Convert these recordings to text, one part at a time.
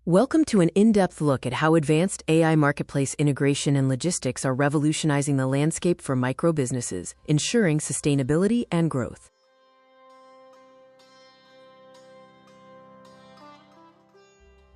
Welcome to an in-depth look at how advanced AI marketplace integration and logistics are revolutionizing the landscape for micro-businesses, ensuring sustainability and growth.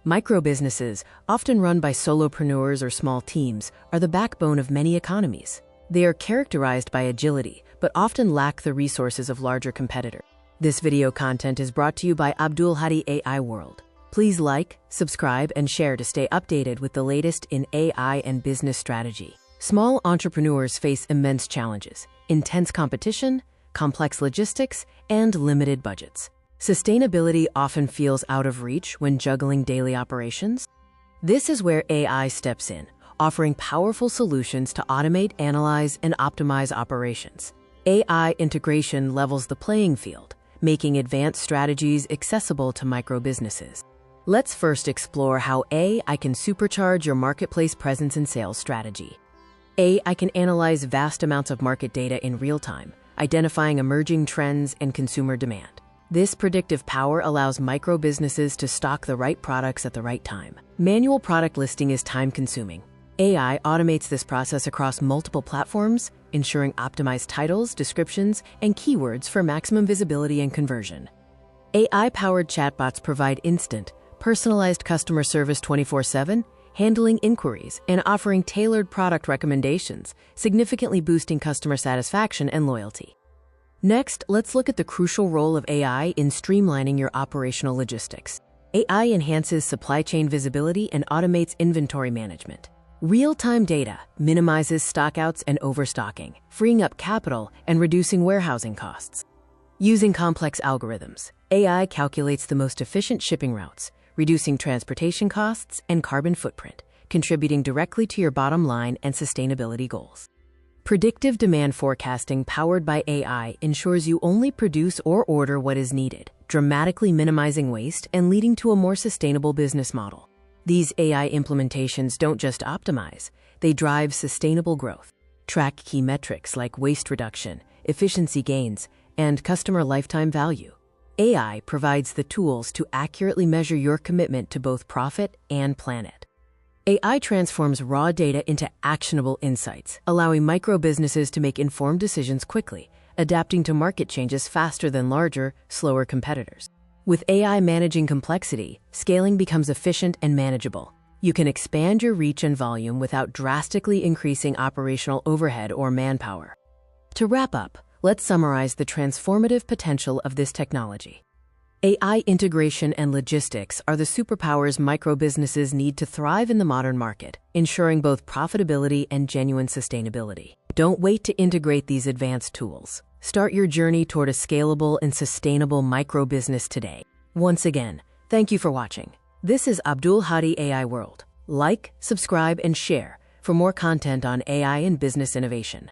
Micro-businesses, often run by solopreneurs or small teams, are the backbone of many economies. They are characterized by agility, but often lack the resources of larger competitors. This video content is brought to you by Abdul Hadi AI World. Please like, subscribe, and share to stay updated with the latest in AI and business strategy. Small entrepreneurs face immense challenges: intense competition, complex logistics, and limited budgets. Sustainability often feels out of reach when juggling daily operations. This is where AI steps in, offering powerful solutions to automate, analyze, and optimize operations. AI integration levels the playing field, making advanced strategies accessible to micro-businesses. Let's first explore how AI can supercharge your marketplace presence and sales strategy. AI can analyze vast amounts of market data in real time, identifying emerging trends and consumer demand. This predictive power allows micro-businesses to stock the right products at the right time. Manual product listing is time-consuming. AI automates this process across multiple platforms, ensuring optimized titles, descriptions, and keywords for maximum visibility and conversion. AI-powered chatbots provide instant, personalized customer service 24/7, handling inquiries and offering tailored product recommendations, significantly boosting customer satisfaction and loyalty. Next, let's look at the crucial role of AI in streamlining your operational logistics. AI enhances supply chain visibility and automates inventory management. Real-time data minimizes stockouts and overstocking, freeing up capital and reducing warehousing costs. Using complex algorithms, AI calculates the most efficient shipping routes, reducing transportation costs and carbon footprint, contributing directly to your bottom line and sustainability goals. Predictive demand forecasting powered by AI ensures you only produce or order what is needed, dramatically minimizing waste and leading to a more sustainable business model. These AI implementations don't just optimize, they drive sustainable growth. Track key metrics like waste reduction, efficiency gains, and customer lifetime value. AI provides the tools to accurately measure your commitment to both profit and planet. AI transforms raw data into actionable insights, allowing micro-businesses to make informed decisions quickly, adapting to market changes faster than larger, slower competitors. With AI managing complexity, scaling becomes efficient and manageable. You can expand your reach and volume without drastically increasing operational overhead or manpower. To wrap up, let's summarize the transformative potential of this technology. AI integration and logistics are the superpowers micro-businesses need to thrive in the modern market, ensuring both profitability and genuine sustainability. Don't wait to integrate these advanced tools. Start your journey toward a scalable and sustainable micro-business today. Once again, thank you for watching. This is Abdul Hadi AI World. Like, subscribe, and share for more content on AI and business innovation.